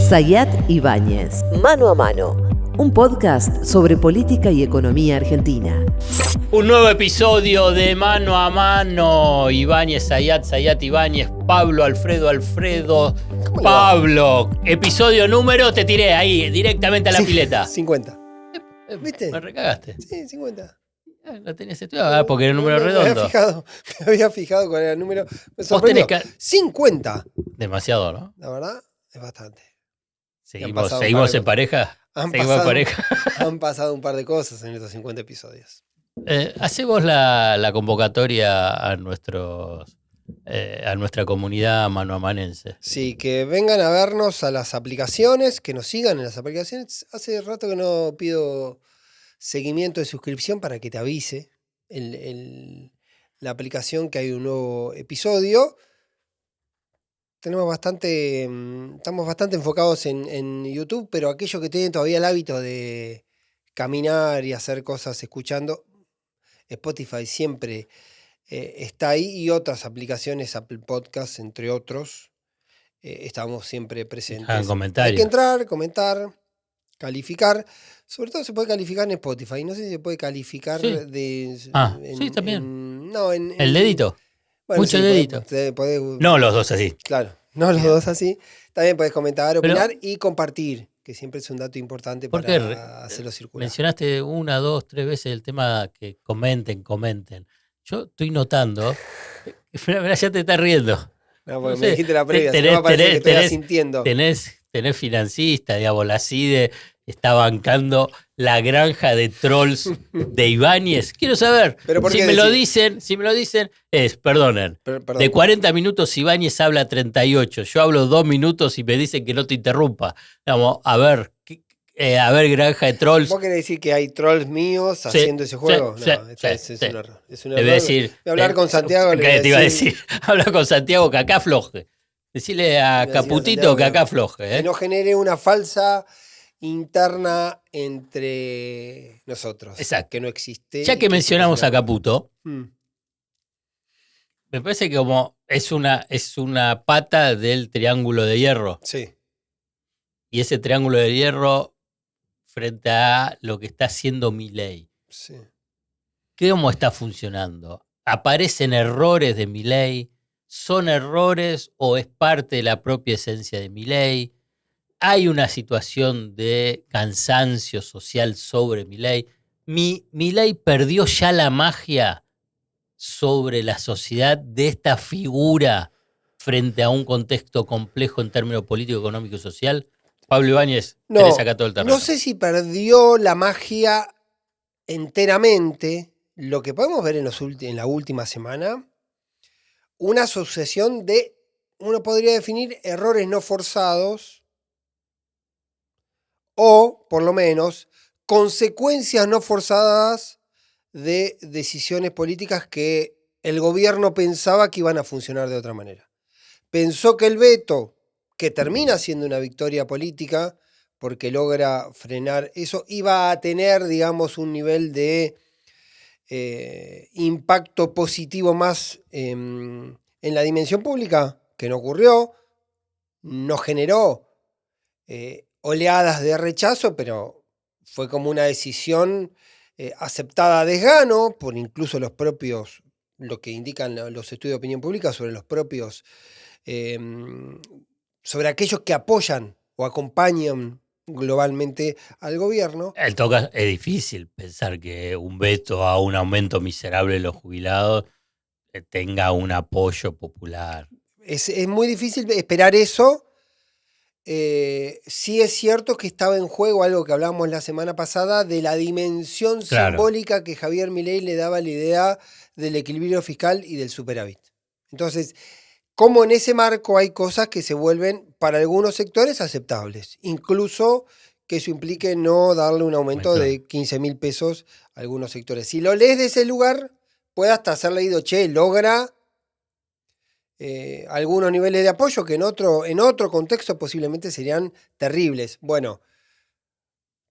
Sayat Ibáñez, Mano a Mano, un podcast sobre política y economía argentina. Un nuevo episodio de Mano a Mano. Ibáñez, Sayat Ibáñez, Pablo, Alfredo, Pablo. Episodio número, te tiré ahí, directamente a la pileta. 50. ¿Viste? Me recagaste. Sí, 50. Lo tenías estudiado, porque era un número redondo. Me había fijado cuál era el número. Me sorprendió. 50. Demasiado, ¿no? La verdad, es bastante. ¿Seguimos en pareja? Han pasado un par de cosas en estos 50 episodios. Hacemos la convocatoria a nuestra comunidad manoamanense. Sí, que vengan a vernos a las aplicaciones, que nos sigan en las aplicaciones. Hace rato que no pido seguimiento de suscripción para que te avise la aplicación que hay un nuevo episodio. Estamos bastante enfocados en YouTube, pero aquellos que tienen todavía el hábito de caminar y hacer cosas escuchando, Spotify siempre está ahí, y otras aplicaciones, Apple Podcasts, entre otros, estamos siempre presentes. Hay que entrar, comentar, calificar. Sobre todo se puede calificar en Spotify. No sé si se puede calificar sí, también. ¿El dedito? Bueno, mucho sí, dedito. Podés, no los dos así. Claro, no los dos así. También podés comentar, opinar y compartir, que siempre es un dato importante para hacerlo circular. Mencionaste 1, 2, 3 veces el tema que comenten. Yo estoy notando. Mirá, ya te estás riendo. No, porque me dijiste la previa, no me parece que estoy asintiendo. Tenés financista, digamos, la CIDE está bancando la granja de trolls de Ibáñez. Quiero saber, si me lo dicen, perdonen, perdón. De 40 minutos Ibáñez habla 38, yo hablo 2 minutos y me dicen que no te interrumpa. Vamos, a ver, granja de trolls. ¿Vos querés decir que hay trolls míos haciendo ese juego? Es un error. Es un error. Te voy a decir, voy a hablar con Santiago. ¿Qué te iba a decir? Habla con Santiago que acá afloje. Decirle a Caputito que acá afloje. Que no genere una falsa interna entre nosotros. Exacto. Que no existe. Ya que mencionamos a Caputo, me parece que como es una pata del triángulo de hierro. Sí. Y ese triángulo de hierro frente a lo que está haciendo Milei. Sí. ¿Cómo está funcionando? ¿Aparecen errores de Milei? ¿Son errores o es parte de la propia esencia de Milei? ¿Hay una situación de cansancio social sobre Milei? ¿Milei perdió ya la magia sobre la sociedad de esta figura frente a un contexto complejo en términos político, económico y social? Pablo Ibáñez, tenés acá todo el terreno. No sé si perdió la magia enteramente. Lo que podemos ver en la última semana, una sucesión de, uno podría definir, errores no forzados, o, por lo menos, consecuencias no forzadas de decisiones políticas que el gobierno pensaba que iban a funcionar de otra manera. Pensó que el veto, que termina siendo una victoria política, porque logra frenar eso, iba a tener, digamos, un nivel de impacto positivo más en la dimensión pública, que no ocurrió, no generó oleadas de rechazo, pero fue como una decisión aceptada a desgano por incluso los propios, lo que indican los estudios de opinión pública sobre los propios, sobre aquellos que apoyan o acompañan globalmente al gobierno. En todo caso, es difícil pensar que un veto a un aumento miserable de los jubilados tenga un apoyo popular. Es muy difícil esperar eso. Sí es cierto que estaba en juego algo que hablábamos la semana pasada de la dimensión simbólica que Javier Milei le daba a la idea del equilibrio fiscal y del superávit. Entonces, como en ese marco hay cosas que se vuelven para algunos sectores aceptables, incluso que eso implique no darle un aumento de 15.000 pesos a algunos sectores. Si lo lees de ese lugar, puede hasta ser leído, logra algunos niveles de apoyo que en otro contexto posiblemente serían terribles. Bueno,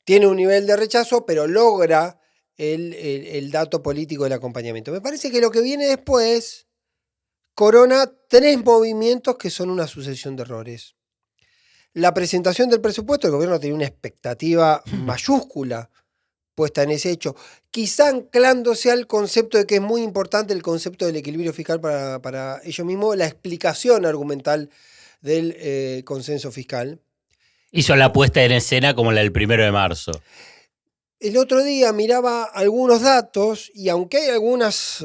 tiene un nivel de rechazo, pero logra el dato político del acompañamiento. Me parece que lo que viene después corona 3 movimientos que son una sucesión de errores. la presentación del presupuesto, el gobierno tenía una expectativa mayúscula puesta en ese hecho, quizá anclándose al concepto de que es muy importante el concepto del equilibrio fiscal para ellos mismos, la explicación argumental del consenso fiscal. Hizo la puesta en escena como la del 1 de marzo. El otro día miraba algunos datos y aunque hay algunas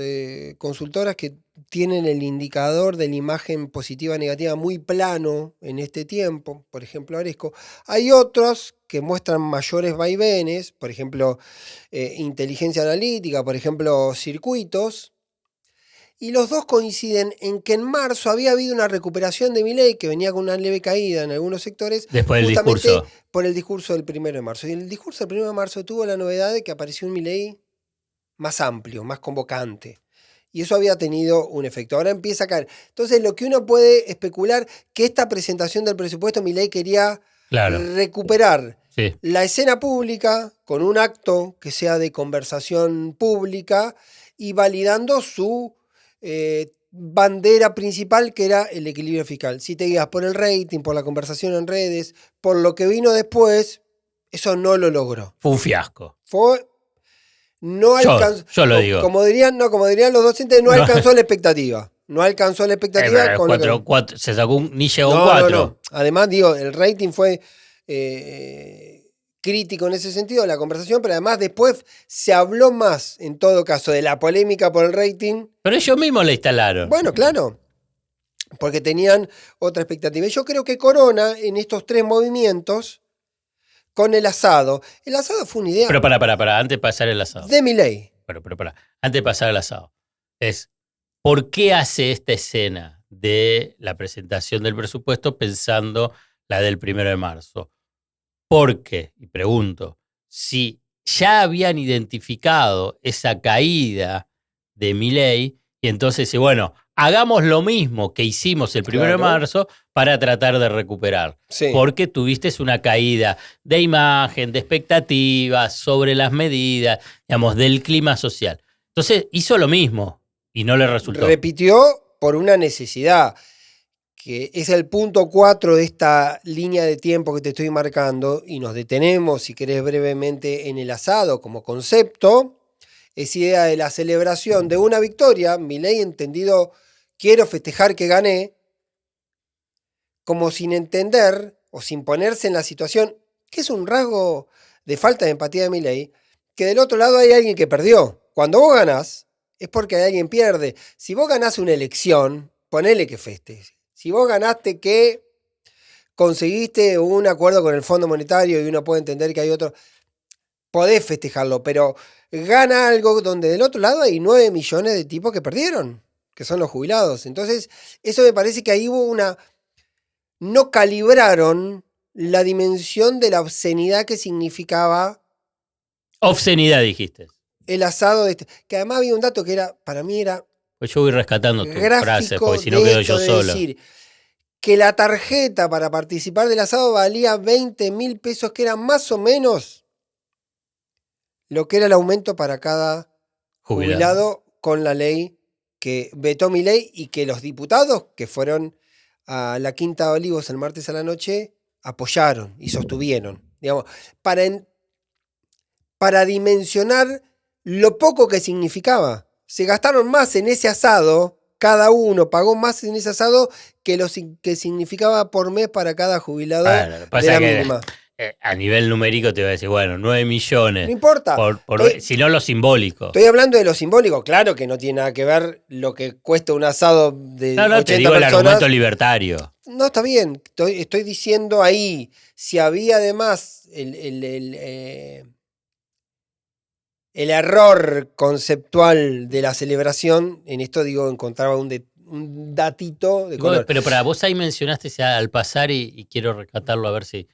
consultoras que tienen el indicador de la imagen positiva negativa muy plano en este tiempo, por ejemplo Aresco, hay otros que muestran mayores vaivenes, por ejemplo inteligencia analítica, por ejemplo circuitos, y los dos coinciden en que en marzo había habido una recuperación de Milei que venía con una leve caída en algunos sectores. Después del justamente discurso. Por el discurso del 1 de marzo. Y el discurso del 1 de marzo tuvo la novedad de que apareció un Milei más amplio, más convocante. Y eso había tenido un efecto. Ahora empieza a caer. Entonces, lo que uno puede especular, que esta presentación del presupuesto, Milei quería recuperar la escena pública con un acto que sea de conversación pública y validando su bandera principal, que era el equilibrio fiscal. Si te guías por el rating, por la conversación en redes, por lo que vino después, eso no lo logró. Fue un fiasco. No alcanzó. Yo lo digo. Como dirían los docentes, no alcanzó la expectativa. No alcanzó la expectativa. Se sacó ni llegó a un 4. No. Además, digo, el rating fue crítico en ese sentido de la conversación, pero además después se habló más, en todo caso, de la polémica por el rating. Pero ellos mismos la instalaron. Bueno, claro, porque tenían otra expectativa. Y yo creo que Corona, en estos 3 movimientos, con el asado fue una idea. Pero para, antes de pasar el asado. De Milei. Pero antes de pasar el asado. ¿Por qué hace esta escena de la presentación del presupuesto pensando la del 1 de marzo? Porque, y pregunto, si ya habían identificado esa caída de Milei, y entonces dice, bueno, hagamos lo mismo que hicimos el 1 de marzo para tratar de recuperar. Sí. Porque tuviste una caída de imagen, de expectativas sobre las medidas, digamos, del clima social. Entonces hizo lo mismo y no le resultó. Repitió por una necesidad, que es el punto 4 de esta línea de tiempo que te estoy marcando, y nos detenemos, si querés, brevemente en el asado como concepto. Esa idea de la celebración de una victoria, Milei entendido, quiero festejar que gané, como sin entender o sin ponerse en la situación, que es un rasgo de falta de empatía de Milei, que del otro lado hay alguien que perdió. Cuando vos ganás, es porque alguien pierde. Si vos ganás una elección, ponele que festejes. Si vos ganaste que conseguiste un acuerdo con el Fondo Monetario y uno puede entender que hay otro, podés festejarlo, pero gana algo donde del otro lado hay 9 millones de tipos que perdieron, que son los jubilados. Entonces, eso me parece que ahí hubo no calibraron la dimensión de la obscenidad que significaba. Obscenidad, dijiste. El asado que además había un dato que para mí era. Pues yo voy rescatando tus frases, porque si no quedo yo solo. Decir, que la tarjeta para participar del asado valía 20.000 pesos, que era más o menos lo que era el aumento para cada jubilado con la ley que vetó Milei y que los diputados que fueron a la Quinta de Olivos el martes a la noche apoyaron y sostuvieron. Digamos, para dimensionar lo poco que significaba. Se gastaron más en ese asado, cada uno pagó más en ese asado que lo que significaba por mes para cada jubilado de la mínima. A nivel numérico te voy a decir, bueno, 9 millones. No importa. Sino lo simbólico. Estoy hablando de lo simbólico. Claro que no tiene nada que ver lo que cuesta un asado de 80 te digo personas. El argumento libertario. No, está bien. Estoy diciendo ahí, si había además el error conceptual de la celebración, en esto encontraba un datito de color. Pero para vos ahí mencionaste al pasar y quiero rescatarlo a ver si...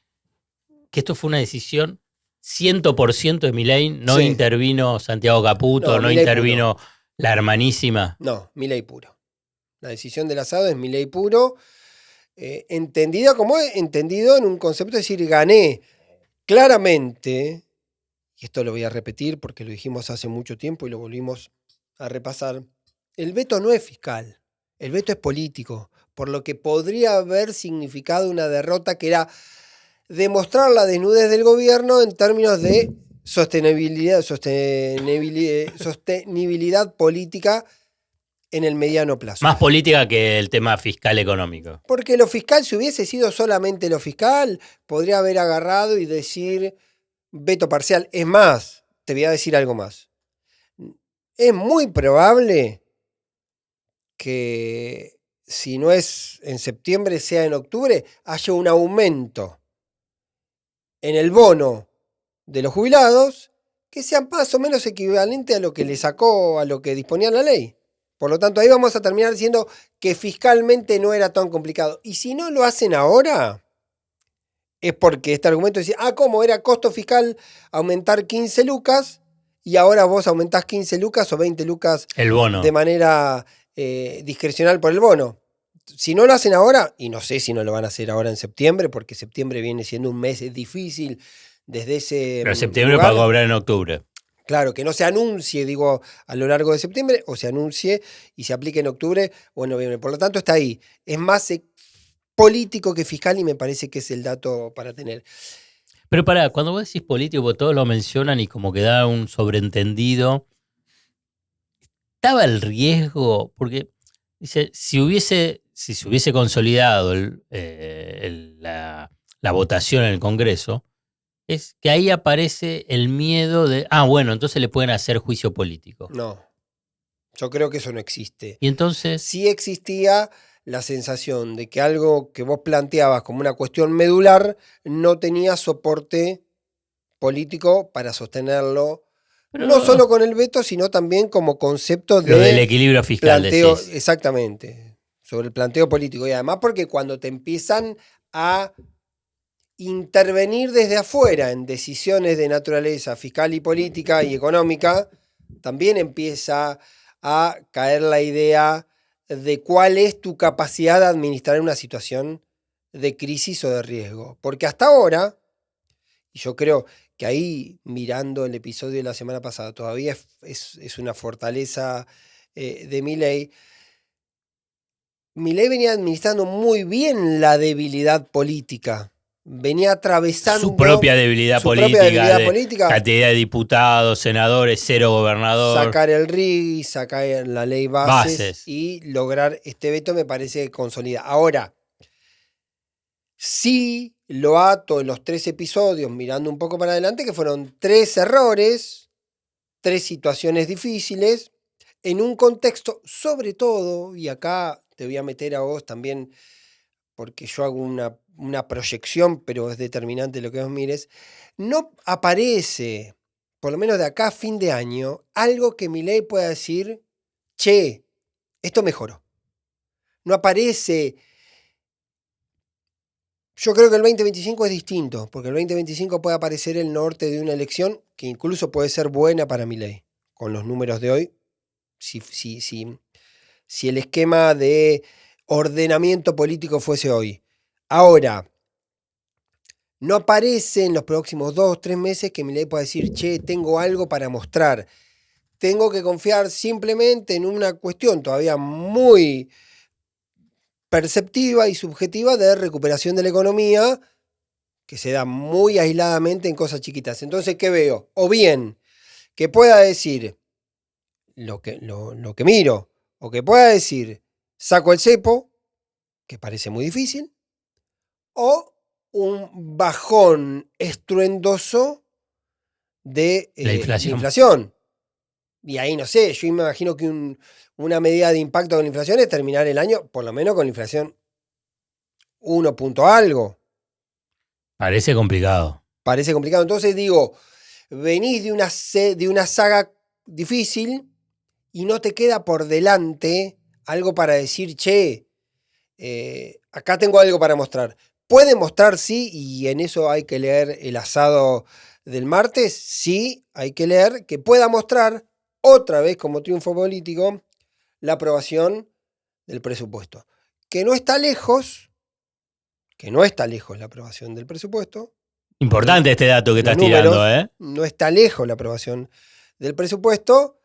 que esto fue una decisión 100% de Milei, no intervino Santiago Caputo, no intervino puro. La hermanísima. No, Milei puro. La decisión del asado es Milei puro, entendido en un concepto de decir, gané claramente. Y esto lo voy a repetir porque lo dijimos hace mucho tiempo y lo volvimos a repasar. El veto no es fiscal, el veto es político. por lo que podría haber significado una derrota que era demostrar la desnudez del gobierno en términos de sostenibilidad política en el mediano plazo. Más política que el tema fiscal económico. Porque lo fiscal, si hubiese sido solamente lo fiscal, podría haber agarrado y decir veto parcial. Es más, te voy a decir algo más. Es muy probable que si no es en septiembre, sea en octubre, haya un aumento en el bono de los jubilados que sea más o menos equivalente a lo que le sacó, a lo que disponía la ley. Por lo tanto, ahí vamos a terminar diciendo que fiscalmente no era tan complicado. Y si no lo hacen ahora, es porque este argumento dice, ¿cómo era costo fiscal aumentar 15 lucas y ahora vos aumentás 15 lucas o 20 lucas el bono de manera discrecional por el bono? Si no lo hacen ahora, y no sé si no lo van a hacer ahora en septiembre, porque septiembre viene siendo un mes difícil desde ese Pero septiembre lugar. para cobrar en octubre. Claro, que no se anuncie, digo, a lo largo de septiembre, o se anuncie y se aplique en octubre o en noviembre. Por lo tanto, está ahí. Es más político que fiscal y me parece que es el dato para tener. Pero cuando vos decís político, porque todos lo mencionan y como que da un sobreentendido, ¿estaba el riesgo? Porque dice, si se hubiese consolidado la votación en el Congreso, es que ahí aparece el miedo de, bueno, entonces le pueden hacer juicio político. No, yo creo que eso no existe. Y entonces sí existía la sensación de que algo que vos planteabas como una cuestión medular no tenía soporte político para sostenerlo, no solo con el veto, sino también como concepto del equilibrio fiscal. Planteo, decís. exactamente, sobre el planteo político. Y además porque cuando te empiezan a intervenir desde afuera en decisiones de naturaleza fiscal y política y económica, también empieza a caer la idea de cuál es tu capacidad de administrar una situación de crisis o de riesgo. Porque hasta ahora, y yo creo que ahí, mirando el episodio de la semana pasada, todavía es una fortaleza de Milei. Milei venía administrando muy bien la debilidad política. Venía atravesando su propia debilidad política, cantidad de diputados, senadores, 0 gobernador. Sacar el RIG, sacar la ley bases y lograr este veto me parece que consolida. Ahora, sí lo ato en los 3 episodios, mirando un poco para adelante, que fueron 3 errores, 3 situaciones difíciles, en un contexto, sobre todo, y acá te voy a meter a vos también, porque yo hago una proyección, pero es determinante lo que vos mires, no aparece, por lo menos de acá a fin de año, algo que Milei pueda decir, che, esto mejoró. No aparece. Yo creo que el 2025 es distinto, porque el 2025 puede aparecer el norte de una elección que incluso puede ser buena para Milei, con los números de hoy, si el esquema de ordenamiento político fuese hoy. Ahora, no aparece en los próximos 2 o 3 meses que Milei pueda decir, che, tengo algo para mostrar. Tengo que confiar simplemente en una cuestión todavía muy perceptiva y subjetiva de recuperación de la economía, que se da muy aisladamente en cosas chiquitas. Entonces, ¿qué veo? O bien, que pueda decir lo que miro, o que pueda decir, saco el cepo, que parece muy difícil, o un bajón estruendoso de la inflación. Y ahí no sé, yo me imagino que una medida de impacto con la inflación es terminar el año, por lo menos con la inflación 1 punto algo. Parece complicado. Parece complicado. Entonces digo, venís de una saga difícil y no te queda por delante algo para decir, che, acá tengo algo para mostrar. Puede mostrar, sí, y en eso hay que leer el asado del martes, sí, hay que leer que pueda mostrar otra vez como triunfo político la aprobación del presupuesto. Que no está lejos la aprobación del presupuesto. Importante este dato que estás tirando, ¿eh? No está lejos la aprobación del presupuesto,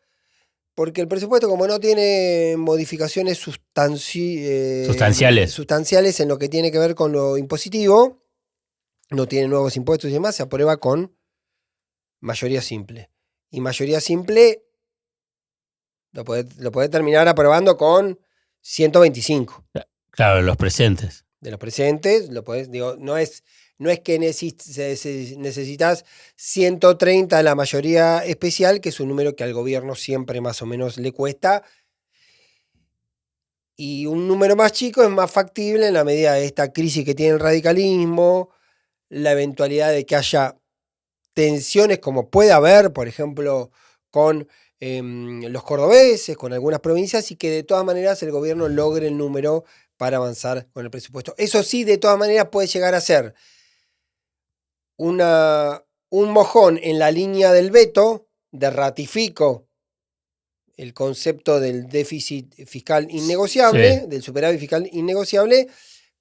Porque el presupuesto, como no tiene modificaciones sustanciales en lo que tiene que ver con lo impositivo, no tiene nuevos impuestos y demás, se aprueba con mayoría simple. Y mayoría simple lo puede terminar aprobando con 125. Claro, los presentes. De los presentes, no es que necesitas 130 de la mayoría especial, que es un número que al gobierno siempre más o menos le cuesta. Y un número más chico es más factible en la medida de esta crisis que tiene el radicalismo, la eventualidad de que haya tensiones como puede haber, por ejemplo, con los cordobeses, con algunas provincias, y que de todas maneras el gobierno logre el número para avanzar con el presupuesto. Eso sí, de todas maneras puede llegar a ser un mojón en la línea del veto, de ratifico el concepto del déficit fiscal innegociable, del superávit fiscal innegociable,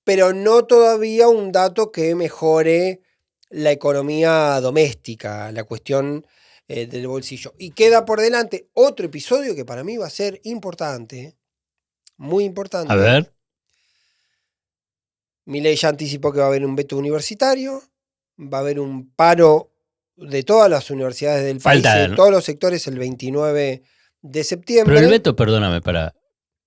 pero no todavía un dato que mejore la economía doméstica, la cuestión del bolsillo. Y queda por delante otro episodio que para mí va a ser importante, muy importante. A ver. Milei ya anticipó que va a haber un veto universitario, va a haber un paro de todas las universidades del país, de todos los sectores, el 29 de septiembre. Pero el veto, perdóname,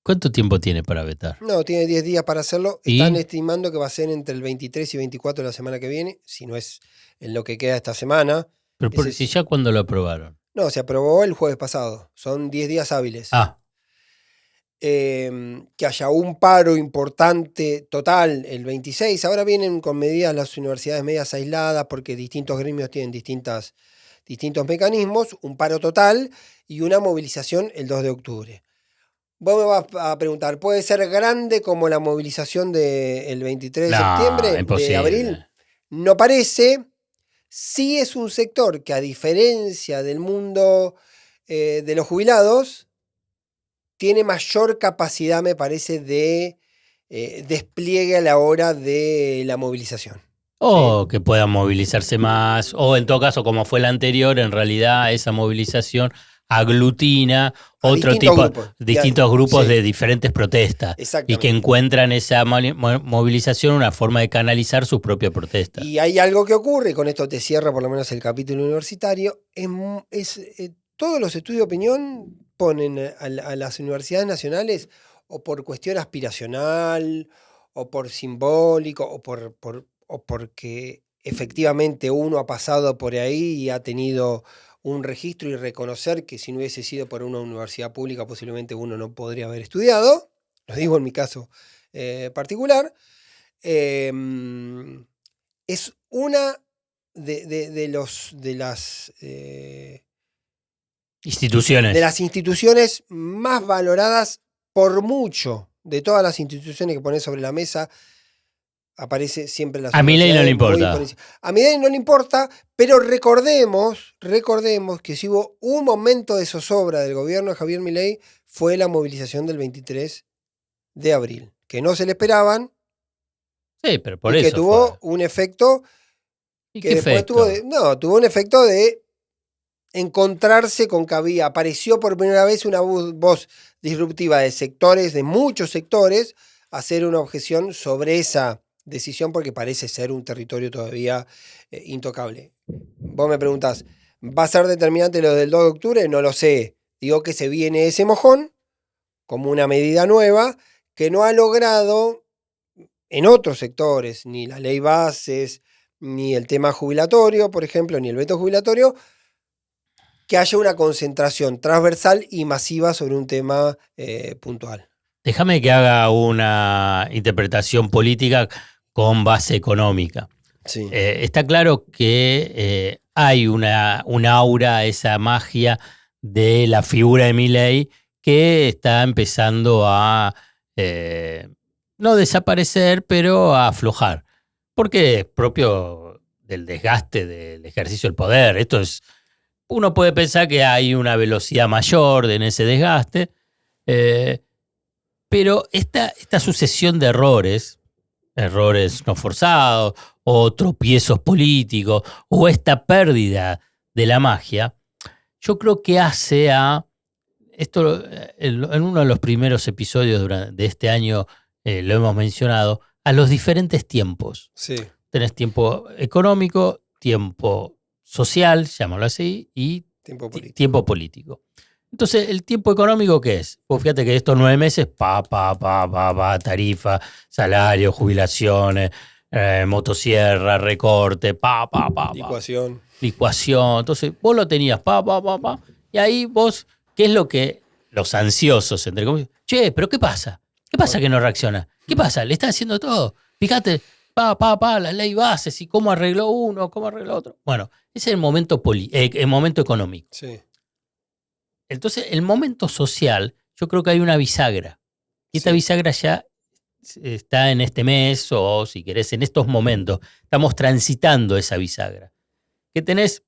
¿cuánto tiempo tiene para vetar? No, tiene 10 días para hacerlo. Están estimando que va a ser entre el 23 y 24 de la semana que viene, si no es en lo que queda esta semana. Pero si ya cuando lo aprobaron. No, se aprobó el jueves pasado. Son 10 días hábiles. Que haya un paro importante total el 26. Ahora vienen con medidas las universidades medias aisladas porque distintos gremios tienen distintos mecanismos, un paro total y una movilización el 2 de octubre. Vos me vas a preguntar, ¿puede ser grande como la movilización del 23 de septiembre, imposible. De abril? No parece. Sí es un sector que, a diferencia del mundo de los jubilados, tiene mayor capacidad, me parece, de despliegue a la hora de la movilización. O que puedan movilizarse más, o en todo caso, como fue la anterior, en realidad esa movilización aglutina distintos grupos de diferentes protestas y que encuentran esa movilización una forma de canalizar su propia protesta. Y hay algo que ocurre, con esto te cierra por lo menos el capítulo universitario, todos los estudios de opinión ponen a las universidades nacionales o por cuestión aspiracional, o por simbólico, o porque efectivamente uno ha pasado por ahí y ha tenido un registro, y reconocer que si no hubiese sido por una universidad pública posiblemente uno no podría haber estudiado, lo digo en mi caso particular, es una de las instituciones más valoradas por mucho. De todas las instituciones que pones sobre la mesa, aparece siempre la A Milei no le importa. A Milei no le importa, pero recordemos que si hubo un momento de zozobra del gobierno de Javier Milei, fue la movilización del 23 de abril, que no se le esperaban. Sí, pero por eso que tuvo un efecto. ¿Y qué efecto? Tuvo un efecto de encontrarse con que apareció por primera vez una voz disruptiva de muchos sectores, hacer una objeción sobre esa decisión, porque parece ser un territorio todavía intocable. Vos me preguntás, ¿va a ser determinante lo del 2 de octubre? No lo sé. Digo que se viene ese mojón como una medida nueva que no ha logrado en otros sectores, ni la ley bases, ni el tema jubilatorio, por ejemplo, ni el veto jubilatorio, que haya una concentración transversal y masiva sobre un tema puntual. Déjame que haga una interpretación política con base económica. Sí. Está claro que hay una aura, esa magia de la figura de Milei que está empezando a no desaparecer, pero a aflojar. Porque es propio del desgaste del ejercicio del poder. Uno puede pensar que hay una velocidad mayor en ese desgaste, pero esta sucesión de errores no forzados, o tropiezos políticos, o esta pérdida de la magia, yo creo que hace a esto en uno de los primeros episodios de este año lo hemos mencionado, a los diferentes tiempos. Sí. Tenés tiempo económico, tiempo social, llamémoslo así, y tiempo político. Entonces, ¿el tiempo económico qué es? Pues fíjate que estos 9 meses, tarifa, salario, jubilaciones, motosierra, recorte, licuación. Entonces, vos lo tenías, y ahí vos, ¿qué es lo que los ansiosos, entre comillas? Che, ¿pero qué pasa? ¿Qué pasa que no reacciona? ¿Qué pasa? Le está haciendo todo. Fíjate, la ley bases y cómo arregló uno, cómo arregló otro. Bueno, ese es el momento, el momento económico. Sí. Entonces, el momento social, yo creo que hay una bisagra. Y esta bisagra ya está en este mes o, si querés, en estos momentos. Estamos transitando esa bisagra. Que tenés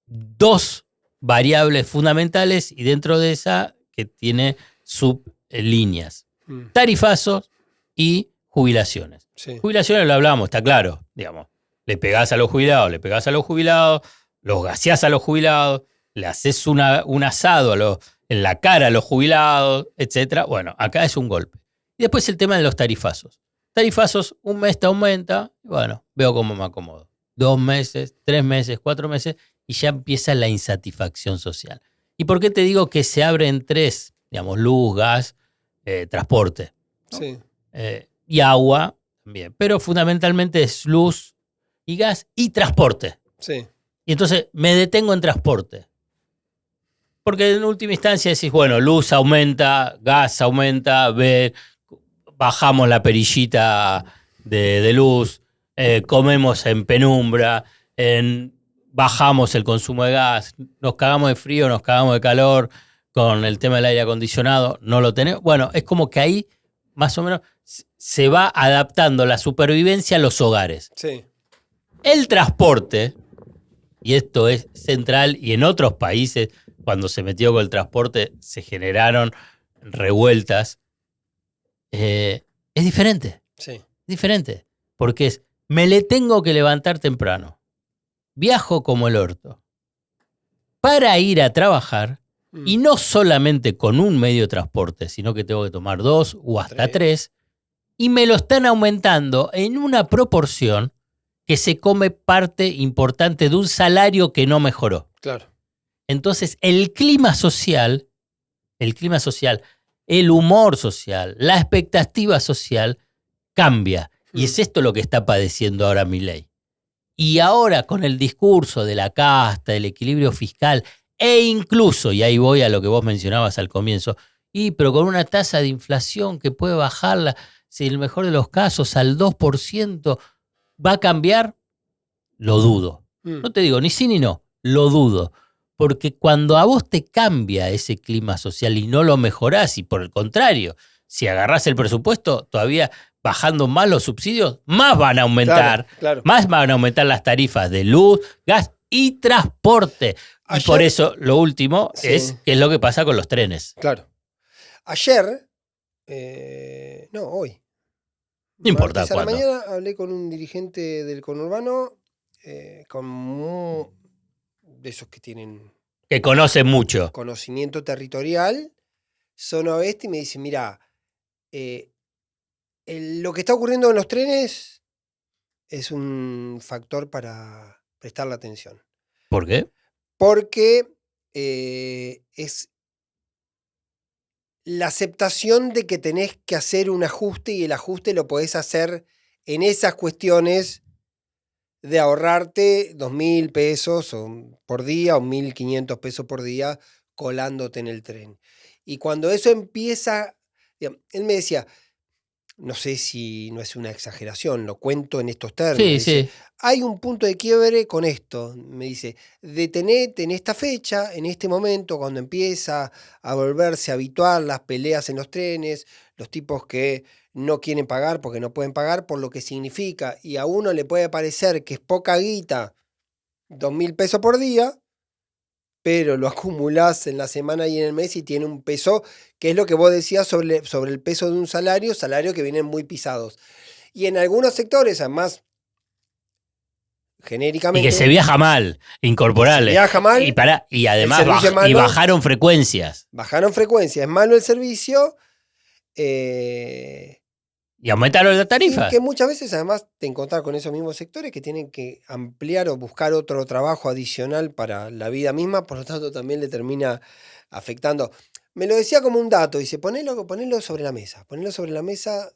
2 variables fundamentales y dentro de esa que tiene sublíneas. Tarifazos y jubilaciones. Sí. Jubilaciones lo hablamos, está claro. Digamos, le pegás a los jubilados, los gaseás a los jubilados, le haces un asado en la cara a los jubilados, etc. Bueno, acá es un golpe. Y después el tema de los tarifazos. Tarifazos, un mes te aumenta, y bueno, veo cómo me acomodo. 2 meses, 3 meses, 4 meses, y ya empieza la insatisfacción social. ¿Y por qué te digo que se abre en 3? Digamos, luz, gas, transporte, ¿no? Sí. Y agua también. Pero fundamentalmente es luz y gas y transporte. Sí. Y entonces me detengo en transporte. Porque en última instancia decís, bueno, luz aumenta, gas aumenta, bajamos la perillita de luz, comemos en penumbra, bajamos el consumo de gas, nos cagamos de frío, nos cagamos de calor con el tema del aire acondicionado, no lo tenemos. Bueno, es como que ahí más o menos se va adaptando la supervivencia a los hogares. Sí. El transporte, y esto es central, y en otros países, cuando se metió con el transporte, se generaron revueltas. Es diferente. Sí. Diferente. Porque me le tengo que levantar temprano. Viajo como el orto. Para ir a trabajar, y no solamente con un medio de transporte, sino que tengo que tomar 2 o hasta 3, y me lo están aumentando en una proporción que se come parte importante de un salario que no mejoró. Claro. Entonces, el clima social, el humor social, la expectativa social cambia. Y es esto lo que está padeciendo ahora Milei. Y ahora con el discurso de la casta, del equilibrio fiscal, e incluso, y ahí voy a lo que vos mencionabas al comienzo, pero con una tasa de inflación que puede bajarla, si en el mejor de los casos, al 2%, ¿va a cambiar? Lo dudo. No te digo ni sí ni no, lo dudo. Porque cuando a vos te cambia ese clima social y no lo mejorás, y por el contrario, si agarrás el presupuesto, todavía bajando más los subsidios, más van a aumentar, claro. Más van a aumentar las tarifas de luz, gas y transporte. Y por eso lo último es qué es lo que pasa con los trenes. Claro. Ayer, hoy. No importa cuándo. A la mañana hablé con un dirigente del conurbano, de esos que tienen... Que conocen mucho. Conocimiento territorial, zona oeste, y me dice, mira, lo que está ocurriendo en los trenes es un factor para prestarle atención. ¿Por qué? Porque es la aceptación de que tenés que hacer un ajuste, y el ajuste lo podés hacer en esas cuestiones de ahorrarte 2.000 pesos por día o 1.500 pesos por día colándote en el tren. Y cuando eso empieza, él me decía, no sé si no es una exageración, lo cuento en estos términos. Sí. Hay un punto de quiebre con esto. Me dice, detenete en esta fecha, en este momento, cuando empieza a volverse habitual las peleas en los trenes, los tipos que no quieren pagar porque no pueden pagar, por lo que significa, y a uno le puede parecer que es poca guita, 2.000 pesos por día, pero lo acumulás en la semana y en el mes y tiene un peso, que es lo que vos decías sobre el peso de un salario que vienen muy pisados. Y en algunos sectores, además, Y genéricamente. que se viaja mal, incorporable. Se viaja mal, y además servicio es malo. y bajaron frecuencias. Bajaron frecuencia, es malo el servicio. Y aumentaron las Y tarifas. que muchas veces además te encontrás con esos mismos sectores que tienen que ampliar o buscar otro trabajo adicional para la vida misma, por lo tanto también le termina afectando. Me lo decía como un dato, dice, ponelo sobre la mesa,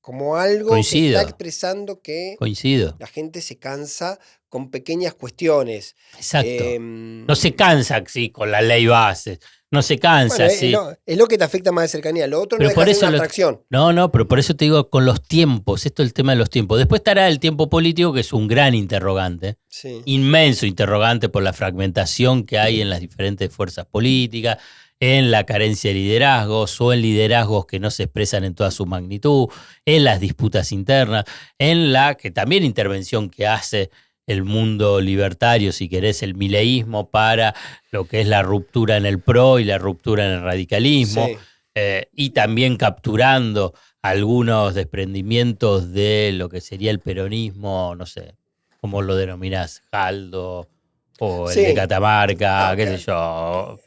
como algo que Coincido. está expresando que Coincido. la gente se cansa con pequeñas cuestiones. Exacto. No se cansa así con la ley base. No se cansa Bueno, así. no, es lo que te afecta más de cercanía. Lo otro Pero no por deja de ser eso una abstracción. No, pero por eso te digo con los tiempos. Esto es el tema de los tiempos. Después estará el tiempo político, que es un gran interrogante. Sí. Inmenso interrogante por la fragmentación que hay en las diferentes fuerzas políticas, en la carencia de liderazgos o en liderazgos que no se expresan en toda su magnitud, en las disputas internas, en la que también intervención que hace el mundo libertario, si querés, el mileísmo, para lo que es la ruptura en el PRO y la ruptura en el radicalismo, Sí. y también capturando algunos desprendimientos de lo que sería el peronismo, no sé, ¿cómo lo denominás? Jaldo, o el Sí. de Catamarca, Ah, qué ok. sé yo.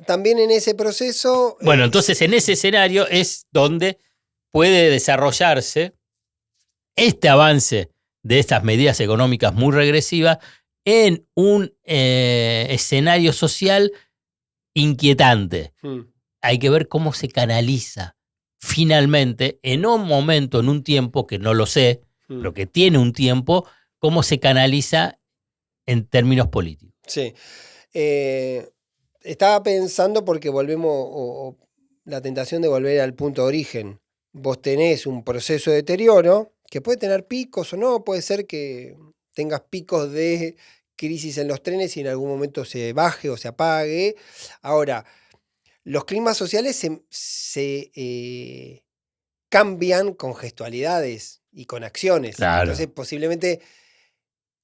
También en ese proceso. Bueno, entonces en ese escenario es donde puede desarrollarse este avance de estas medidas económicas muy regresivas en un escenario social inquietante. Hay que ver cómo se canaliza finalmente en un momento, en un tiempo que no lo sé, pero que tiene un tiempo, cómo se canaliza en términos políticos. Sí. Estaba pensando porque volvemos, o la tentación de volver al punto de origen. Vos tenés un proceso de deterioro que puede tener picos o no, puede ser que tengas picos de crisis en los trenes y en algún momento se baje o se apague. Ahora, los climas sociales se cambian con gestualidades y con acciones. Claro. Entonces, posiblemente,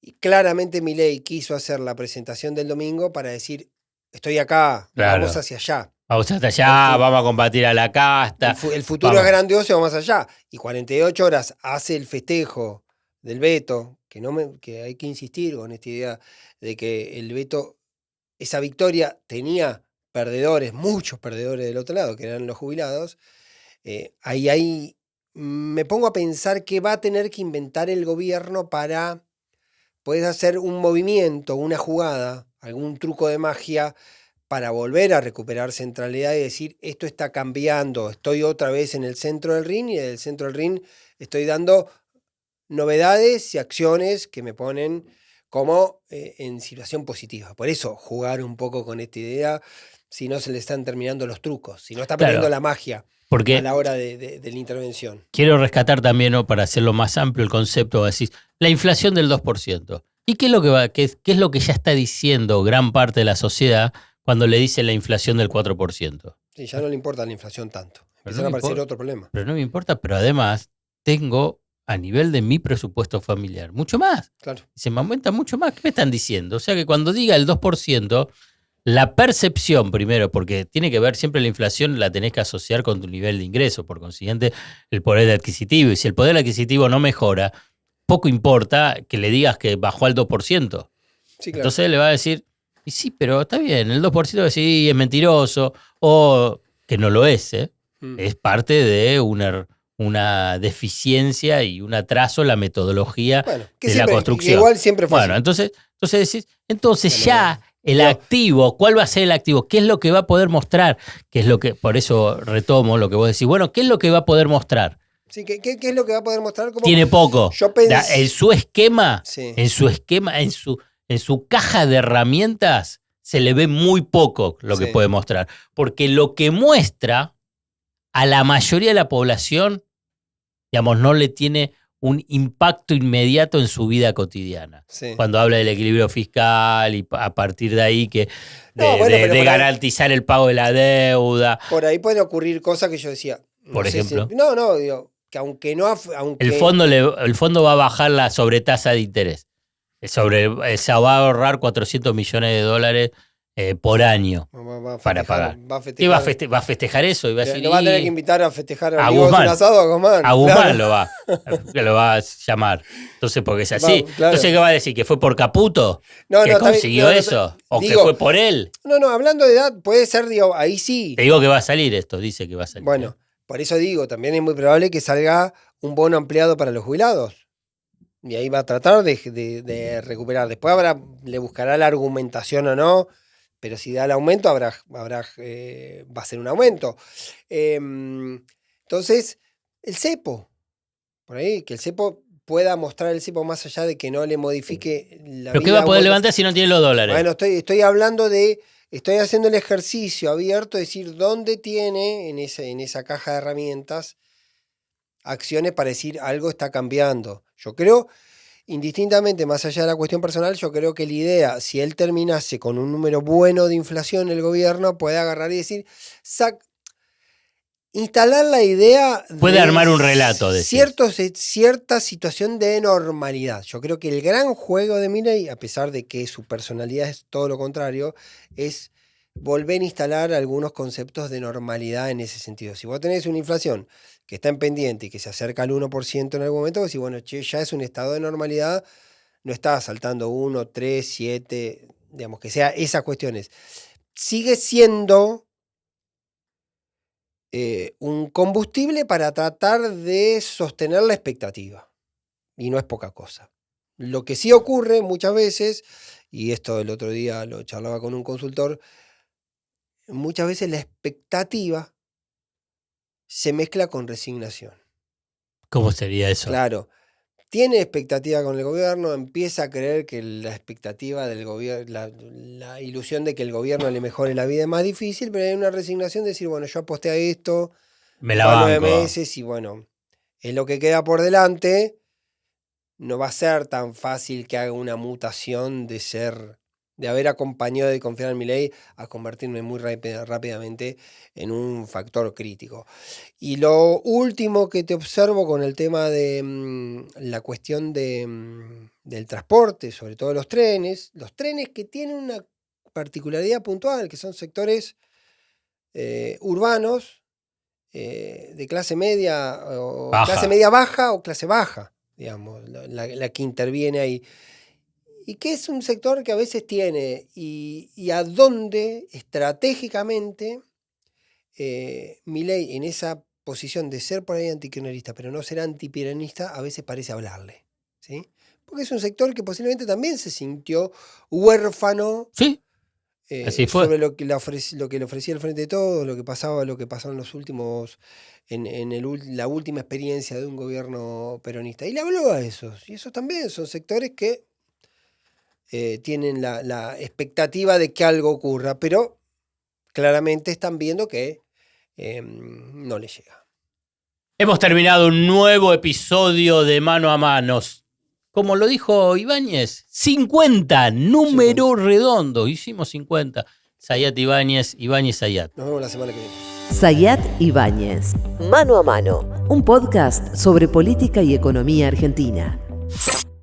y claramente Milei quiso hacer la presentación del domingo para decir, estoy acá, Claro. vamos hacia allá. Vamos hasta allá, vamos a combatir a la casta. El futuro vamos. es grandioso, vamos allá. Y 48 horas hace el festejo del veto, que hay que insistir con esta idea de que el veto, esa victoria tenía perdedores, muchos perdedores del otro lado, que eran los jubilados. Ahí me pongo a pensar que va a tener que inventar el gobierno para poder hacer un movimiento, una jugada, algún truco de magia para volver a recuperar centralidad y decir, esto está cambiando, estoy otra vez en el centro del ring y del centro del ring estoy dando novedades y acciones que me ponen como en situación positiva. Por eso jugar un poco con esta idea, si no se le están terminando los trucos, si no está perdiendo la magia a la hora de la intervención. Quiero rescatar también, ¿no?, para hacerlo más amplio el concepto, decir, la inflación del 2%. ¿Y qué es lo que ya está diciendo gran parte de la sociedad cuando le dicen la inflación del 4%? Sí, ya no le importa la inflación tanto. Empiezan a aparecer otro problema. Pero no me importa, pero además tengo a nivel de mi presupuesto familiar mucho más. Claro. Se me aumenta mucho más. ¿Qué me están diciendo? O sea que cuando diga el 2%, la percepción primero, porque tiene que ver siempre la inflación, la tenés que asociar con tu nivel de ingreso, por consiguiente el poder adquisitivo. Y si el poder adquisitivo no mejora, poco importa que le digas que bajó al 2%. Sí, claro. Entonces le va a decir, y sí, pero está bien, el 2% sí, es mentiroso, o que no lo es, ¿eh? Es parte de una deficiencia y un atraso en la metodología de la construcción. Igual siempre fue así. Entonces ya el activo, ¿cuál va a ser el activo? ¿Qué es lo que va a poder mostrar? Por eso retomo lo que vos decís. Bueno, ¿qué es lo que va a poder mostrar? Sí, ¿qué es lo que va a poder mostrar? Tiene poco. En su esquema, sí. en su caja de herramientas, se le ve muy poco lo que puede mostrar. Porque lo que muestra a la mayoría de la población, digamos, no le tiene un impacto inmediato en su vida cotidiana. Sí. Cuando habla del equilibrio fiscal y a partir de ahí de garantizar el pago de la deuda. Por ahí pueden ocurrir cosas que yo decía. Por ejemplo. Digo, que aunque no... El fondo va a bajar la sobretasa de interés. Se va a ahorrar $400 millones por año Va a para festejar, pagar. va a ¿Qué va a, festejar. va a festejar eso? Y va a decir, Lo va a tener que invitar a festejar a amigos Guzmán. un asado a Guzmán. a Guzmán Claro. lo va a llamar. Entonces, porque es así. Va, claro. Entonces, ¿qué va a decir? ¿Que fue por Caputo? No, ¿Que no, está bien, consiguió no, no, eso? ¿O digo, que fue por él? No, hablando de edad, puede ser, digo, ahí sí. Te digo que va a salir esto, dice que va a salir. Bueno, por eso digo, también es muy probable que salga un bono ampliado para los jubilados. Y ahí va a tratar de recuperar. Después le buscará la argumentación o no, pero si da el aumento, va a ser un aumento. Entonces, el cepo, por ahí, que el cepo pueda mostrar el cepo más allá de que no le modifique la ¿Pero vida. qué va a poder levantar si no tiene los dólares? Bueno, estoy hablando estoy haciendo el ejercicio abierto, es decir, dónde tiene en esa caja de herramientas acciones para decir algo está cambiando. Yo creo, indistintamente, más allá de la cuestión personal, yo creo que la idea, si él terminase con un número bueno de inflación, el gobierno puede agarrar y decir, instalar la idea puede armar un relato de cierta situación de normalidad. Yo creo que el gran juego de Milei, a pesar de que su personalidad es todo lo contrario, es volver a instalar algunos conceptos de normalidad en ese sentido. Si vos tenés una inflación que está en pendiente y que se acerca al 1% en algún momento, vos decís, bueno, che, ya es un estado de normalidad, no está saltando 1, 3, 7, digamos, que sea esas cuestiones. Sigue siendo un combustible para tratar de sostener la expectativa. Y no es poca cosa. Lo que sí ocurre muchas veces, y esto el otro día lo charlaba con un consultor, muchas veces la expectativa se mezcla con resignación. ¿Cómo sería eso? Claro. Tiene expectativa con el gobierno, empieza a creer que la expectativa del gobierno, la ilusión de que el gobierno le mejore la vida es más difícil, pero hay una resignación de decir, bueno, yo aposté a esto, me la banco. 9 meses y bueno, es lo que queda por delante. No va a ser tan fácil que haga una mutación de haber acompañado y confiar en Milei a convertirme muy rápidamente en un factor crítico. Y lo último que te observo con el tema de la cuestión del transporte, sobre todo los trenes que tienen una particularidad puntual, que son sectores urbanos de clase media, o baja. Clase media baja o clase baja, digamos, la que interviene ahí. Y que es un sector que a veces tiene, y a donde estratégicamente Milei, en esa posición de ser por ahí antikirchnerista, pero no ser antipiranista, a veces parece hablarle, ¿sí? Porque es un sector que posiblemente también se sintió huérfano. Sí. Así fue. Sobre lo que le ofrecía el Frente de Todos, lo que pasaba en los últimos, la última experiencia de un gobierno peronista. Y le habló a esos. Y esos también son sectores que tienen la expectativa de que algo ocurra, pero claramente están viendo que no les llega. Hemos terminado un nuevo episodio de Mano a Manos. Como lo dijo Ibáñez, 50, número redondo. Hicimos 50. Zayat Ibáñez, Zayat. Nos vemos la semana que viene. Zayat Ibáñez, Mano a Mano, un podcast sobre política y economía argentina.